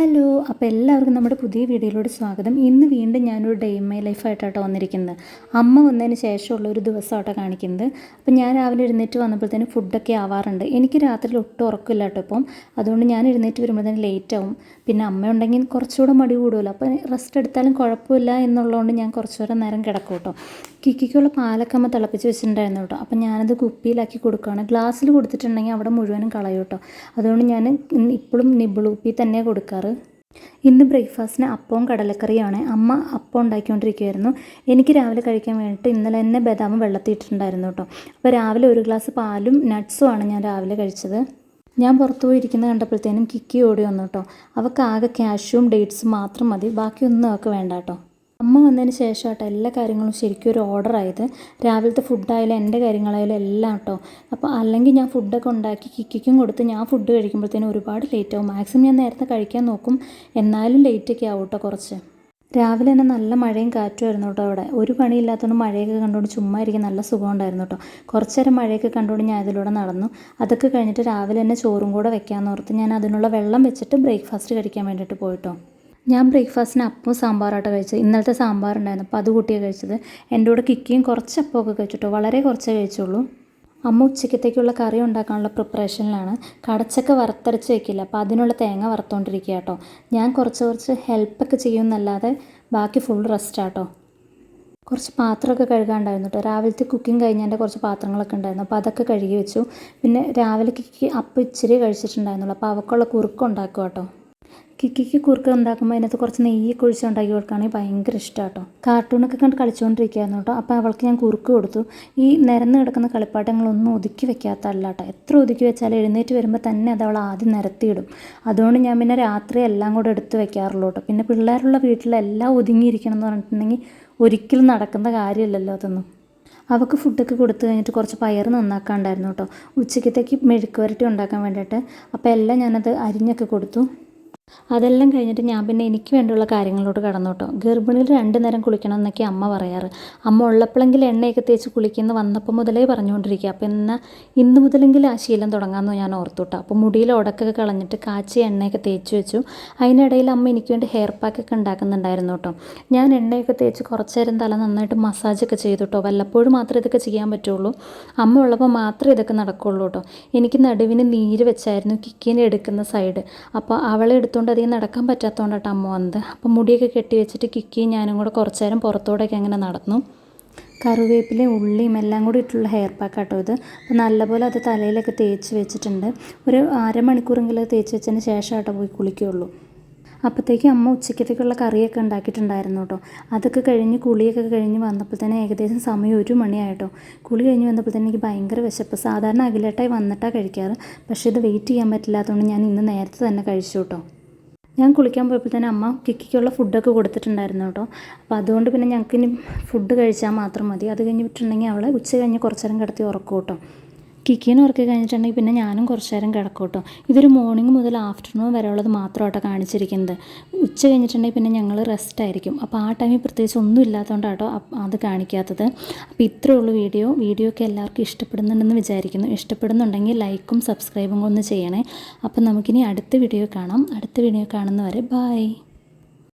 Hello, അപ്പോൾ എല്ലാവർക്കും നമ്മുടെ പുതിയ വീഡിയോയിലോട് സ്വാഗതം. ഇന്ന് വീണ്ടും ഞാനൊരു ഡേ ഇൻ മൈ ലൈഫായിട്ടാട്ടോ വന്നിരിക്കുന്നത്. അമ്മ വന്നതിന് ശേഷമുള്ള ഒരു ദിവസമായിട്ടോ കാണിക്കുന്നത്. അപ്പോൾ ഞാൻ രാവിലെ എഴുന്നേറ്റ് വന്നപ്പോഴത്തേനും ഫുഡൊക്കെ ആവാറുണ്ട്. എനിക്ക് രാത്രിയിൽ ഒട്ടും ഉറക്കമില്ല കേട്ടോ ഇപ്പം. അതുകൊണ്ട് ഞാൻ എഴുന്നേറ്റ് വരുമ്പോഴത്തേനും ലേറ്റ് ആവും. പിന്നെ അമ്മ ഉണ്ടെങ്കിൽ കുറച്ചുകൂടെ മടി കൂടുമല്ലോ. അപ്പോൾ റെസ്റ്റ് എടുത്താലും കുഴപ്പമില്ല എന്നുള്ളതുകൊണ്ട് ഞാൻ കുറച്ചുകൂടെ നേരം കിടക്കും കേട്ടോ. കിക്കിക്കുള്ള പാലൊക്കെ അമ്മ തിളപ്പിച്ച് വെച്ചിട്ടുണ്ടായിരുന്നു കേട്ടോ. അപ്പം ഞാനത് കുപ്പിയിലാക്കി കൊടുക്കുകയാണ്. ഗ്ലാസ്സിൽ കൊടുത്തിട്ടുണ്ടെങ്കിൽ അവിടെ മുഴുവനും കളയും കേട്ടോ. അതുകൊണ്ട് ഞാൻ ഇപ്പോഴും നിബിൾ കുപ്പി തന്നെ കൊടുക്കാറ്. ഇന്ന് ബ്രേക്ക്ഫാസ്റ്റിന് അപ്പവും കടലക്കറിയാണ്. അമ്മ അപ്പം ഉണ്ടാക്കിക്കൊണ്ടിരിക്കുമായിരുന്നു. എനിക്ക് രാവിലെ കഴിക്കാൻ വേണ്ടിയിട്ട് ഇന്നലെ തന്നെ ബദാം വെള്ളത്തിയിട്ടുണ്ടായിരുന്നു കേട്ടോ. അപ്പോൾ രാവിലെ ഒരു ഗ്ലാസ് പാലും നട്ട്സുമാണ് ഞാൻ രാവിലെ കഴിച്ചത്. ഞാൻ പുറത്തു പോയി ഇരിക്കുന്നത് കണ്ടപ്പോഴത്തേനും കിക്കി ഓടി വന്നു കേട്ടോ. അവൾക്ക് ആകെ കാഷ്യൂം ഡേറ്റ്സും മാത്രം മതി, ബാക്കിയൊന്നും അവൾക്ക് വേണ്ട കേട്ടോ. അമ്മ വന്നതിന് ശേഷമാട്ടോ എല്ലാ കാര്യങ്ങളും ശരിക്കും ഒരു ഓർഡർ ആയത്. രാവിലത്തെ ഫുഡായാലും എൻ്റെ കാര്യങ്ങളായാലും എല്ലാം കേട്ടോ. അപ്പോൾ അല്ലെങ്കിൽ ഞാൻ ഫുഡൊക്കെ ഉണ്ടാക്കി കിക്കിക്കും കൊടുത്ത് ഞാൻ ഫുഡ് കഴിക്കുമ്പോഴത്തേനും ഒരുപാട് ലേറ്റ് ആവും. മാക്സിമം ഞാൻ നേരത്തെ കഴിക്കാൻ നോക്കും, എന്നാലും ലേറ്റൊക്കെ ആവും കേട്ടോ കുറച്ച്. രാവിലെ തന്നെ നല്ല മഴയും കാറ്റുമായിരുന്നു കേട്ടോ. അവിടെ ഒരു പണിയില്ലാത്തതുകൊണ്ട് മഴയൊക്കെ കണ്ടുകൊണ്ട് ചുമ്മാ ഇരിക്കാൻ നല്ല സുഖമുണ്ടായിരുന്നു കേട്ടോ. കുറച്ച് നേരം മഴയൊക്കെ കണ്ടുകൊണ്ട് ഞാൻ ഇതിലൂടെ നടന്നു. അതൊക്കെ കഴിഞ്ഞിട്ട് രാവിലെ തന്നെ ചോറും കൂടെ വെക്കാമെന്ന് ഓർത്ത് ഞാൻ അതിനുള്ള വെള്ളം വെച്ചിട്ട് ബ്രേക്ക്ഫാസ്റ്റ് കഴിക്കാൻ വേണ്ടിയിട്ട് പോയിട്ടോ. ഞാൻ ബ്രേക്ക്ഫാസ്റ്റിന് അപ്പവും സാമ്പാറാട്ടോ കഴിച്ചത്. ഇന്നലത്തെ സാമ്പാറുണ്ടായിരുന്നു, അപ്പോൾ അത് കൂട്ടിയാണ് കഴിച്ചത്. എൻ്റെ കൂടെ കിക്കിയും കുറച്ച് അപ്പമൊക്കെ കഴിച്ചിട്ടോ, വളരെ കുറച്ചേ കഴിച്ചുള്ളൂ. അമ്മ ഉച്ചക്കത്തേക്കുള്ള കറി ഉണ്ടാക്കാനുള്ള പ്രിപ്പറേഷനിലാണ്. കടച്ചക്ക വറുത്തരച്ച് വെക്കില്ല, അപ്പോൾ അതിനുള്ള തേങ്ങ വറുത്തുകൊണ്ടിരിക്കുക കേട്ടോ. ഞാൻ കുറച്ച് ഹെൽപ്പൊക്കെ ചെയ്യുമെന്നല്ലാതെ ബാക്കി ഫുൾ റെസ്റ്റാട്ടോ. കുറച്ച് പാത്രമൊക്കെ കഴുകാണ്ടായിരുന്നു കേട്ടോ. രാവിലത്തെ കുക്കിംഗ് കഴിഞ്ഞതിൻ്റെ കുറച്ച് പാത്രങ്ങളൊക്കെ ഉണ്ടായിരുന്നു, അപ്പോൾ അതൊക്കെ കഴുകി വെച്ചു. പിന്നെ രാവിലെ കിക്കി അപ്പം ഇച്ചിരി കഴിച്ചിട്ടുണ്ടായിരുന്നുള്ളൂ, അപ്പോൾ അവക്കുള്ള കുറുക്ക് ഉണ്ടാക്കുക കേട്ടോ. കിക്കിക്ക് കുറുക്ക് ഉണ്ടാക്കുമ്പോൾ അതിനകത്ത് കുറച്ച് നെയ്യൊക്കെ ഒഴിച്ച് ഉണ്ടാക്കി കൊടുക്കുകയാണെങ്കിൽ ഭയങ്കര ഇഷ്ടമാണ് കേട്ടോ. കാർട്ടൂണൊക്കെ കണ്ട് കളിച്ചുകൊണ്ടിരിക്കുകയായിരുന്നു കേട്ടോ. അപ്പോൾ അവൾക്ക് ഞാൻ കുറുക്ക് കൊടുത്തു. ഈ നിരന്ന് കിടക്കുന്ന കളിപ്പാട്ടങ്ങളൊന്നും ഒതുക്കി വെക്കാത്തല്ല കേട്ടോ. എത്ര ഒതുക്കി വെച്ചാലും എഴുന്നേറ്റ് വരുമ്പോൾ തന്നെ അത് അവൾ ആദ്യം നിരത്തിയിടും. അതുകൊണ്ട് ഞാൻ പിന്നെ രാത്രി എല്ലാം കൂടെ എടുത്ത് വെക്കാറുള്ളൂ കേട്ടോ. പിന്നെ പിള്ളേരുള്ള വീട്ടിലെല്ലാം ഒതുങ്ങിയിരിക്കണം എന്ന് പറഞ്ഞിട്ടുണ്ടെങ്കിൽ ഒരിക്കലും നടക്കുന്ന കാര്യമില്ലല്ലോ അതൊന്നും. അവൾക്ക് ഫുഡൊക്കെ കൊടുത്തു കഴിഞ്ഞിട്ട് കുറച്ച് പയർ നന്നാക്കാണ്ടായിരുന്നു കേട്ടോ, ഉച്ചക്കത്തേക്ക് മെഴുക്ക് വരട്ടി ഉണ്ടാക്കാൻ വേണ്ടിയിട്ട്. അപ്പോൾ എല്ലാം ഞാനത് അരിഞ്ഞൊക്കെ കൊടുത്തു. അതെല്ലാം കഴിഞ്ഞിട്ട് ഞാൻ പിന്നെ എനിക്ക് വേണ്ടിയുള്ള കാര്യങ്ങളോട് കടന്നു കേട്ടോ. ഗർഭിണിയിൽ 2 നേരം കുളിക്കണം എന്നൊക്കെ അമ്മ പറയാറ്. അമ്മ ഉള്ളപ്പോഴെങ്കിൽ എണ്ണയൊക്കെ തേച്ച് കുളിക്കുന്ന വന്നപ്പോൾ മുതലേ പറഞ്ഞുകൊണ്ടിരിക്കുക. അപ്പോൾ ഇന്ന് മുതലെങ്കിൽ ആ ശീലം തുടങ്ങാമെന്ന് ഞാൻ ഓർത്തു കേട്ടോ. അപ്പോൾ മുടിയിൽ ഉടക്കൊക്കെ കളഞ്ഞിട്ട് കാച്ചിയ എണ്ണയൊക്കെ തേച്ച് വെച്ചു. അതിനിടയിൽ അമ്മ എനിക്ക് വേണ്ടി ഹെയർ പാക്കൊക്കെ ഉണ്ടാക്കുന്നുണ്ടായിരുന്നു കേട്ടോ. ഞാൻ എണ്ണയൊക്കെ തേച്ച് കുറച്ച് നേരം തല നന്നായിട്ട് മസാജൊക്കെ ചെയ്തു കേട്ടോ. വല്ലപ്പോഴും മാത്രമേ ഇതൊക്കെ ചെയ്യാൻ പറ്റുള്ളൂ. അമ്മ ഉള്ളപ്പോൾ മാത്രമേ ഇതൊക്കെ നടക്കുകയുള്ളൂ കേട്ടോ. എനിക്ക് നടുവിന് നീര് വെച്ചായിരുന്നു കിക്കിനെ എടുക്കുന്ന സൈഡ്. അപ്പോൾ അവളെ എടുത്തുകൊണ്ട് അധികം നടക്കാൻ പറ്റാത്തതുകൊണ്ടാണ് അമ്മ വന്നത്. അപ്പോൾ മുടിയൊക്കെ കെട്ടി വെച്ചിട്ട് കിക്കിയും ഞാനും കൂടെ കുറച്ച് നേരം പുറത്തോടെയൊക്കെ അങ്ങനെ നടന്നു. കറിവേപ്പിലയും ഉള്ളിയും എല്ലാം കൂടി ഇട്ടുള്ള ഹെയർ പാക്ക് കേട്ടോ ഇത്. അപ്പോൾ നല്ലപോലെ അത് തലയിലൊക്കെ തേച്ച് വെച്ചിട്ടുണ്ട്. ഒരു അരമണിക്കൂറെങ്കിലും തേച്ച് വെച്ചതിന് ശേഷം കേട്ടോ പോയി കുളിക്കുകയുള്ളൂ. അപ്പോഴത്തേക്കും അമ്മ ഉച്ചക്കത്തേക്കുള്ള കറിയൊക്കെ ഉണ്ടാക്കിയിട്ടുണ്ടായിരുന്നു കേട്ടോ. അതൊക്കെ കഴിഞ്ഞ് കുളിയൊക്കെ കഴിഞ്ഞ് വന്നപ്പോൾ തന്നെ ഏകദേശം സമയം 1 മണിയായിട്ടോ. കുളി കഴിഞ്ഞ് വന്നപ്പോൾ തന്നെ എനിക്ക് ഭയങ്കര വിശപ്പ്. സാധാരണ അഖിലേട്ടായി വന്നിട്ടാണ് കഴിക്കാറ്, പക്ഷേ ഇത് വെയിറ്റ് ചെയ്യാൻ പറ്റില്ലാത്തതുകൊണ്ട് ഞാൻ ഇന്ന് നേരത്തെ തന്നെ കഴിച്ചു കേട്ടോ. ഞാൻ കുളിക്കാൻ പോയപ്പോൾ തന്നെ അമ്മ കിക്കിക്കുള്ള ഫുഡൊക്കെ കൊടുത്തിട്ടുണ്ടായിരുന്നു കേട്ടോ. അപ്പോൾ അതുകൊണ്ട് പിന്നെ ഞങ്ങൾക്കിനി ഫുഡ് കഴിച്ചാൽ മാത്രം മതി. അത് കഴിഞ്ഞിട്ടുണ്ടെങ്കിൽ അവളെ ഉച്ച കഴിഞ്ഞ് കുറച്ച് നേരം കിടത്തി ഉറക്കും കേട്ടോ. കിക്കീനെ ഉറക്കി കഴിഞ്ഞിട്ടുണ്ടെങ്കിൽ പിന്നെ ഞാനും കുറച്ച് നേരം കിടക്കും കേട്ടോ. ഇതൊരു മോർണിംഗ് മുതൽ ആഫ്റ്റർനൂൺ വരെ ഉള്ളത് മാത്രമാട്ടോ കാണിച്ചിരിക്കുന്നത്. ഉച്ച കഴിഞ്ഞിട്ടുണ്ടെങ്കിൽ പിന്നെ ഞങ്ങൾ റെസ്റ്റ് ആയിരിക്കും. അപ്പോൾ ആ ടൈമിൽ പ്രത്യേകിച്ച് ഒന്നും ഇല്ലാത്തതുകൊണ്ടാട്ടോ അത് കാണിക്കാത്തത്. അപ്പോൾ ഇത്രയേ ഉള്ളൂ വീഡിയോ ഒക്കെ എല്ലാവർക്കും ഇഷ്ടപ്പെടുന്നുണ്ടെന്ന് വിചാരിക്കുന്നു. ഇഷ്ടപ്പെടുന്നുണ്ടെങ്കിൽ ലൈക്കും സബ്സ്ക്രൈബും ഒന്ന് ചെയ്യണേ. അപ്പോൾ നമുക്കിനി അടുത്ത വീഡിയോ കാണാം. അടുത്ത വീഡിയോ കാണുന്നവരെ ബൈ.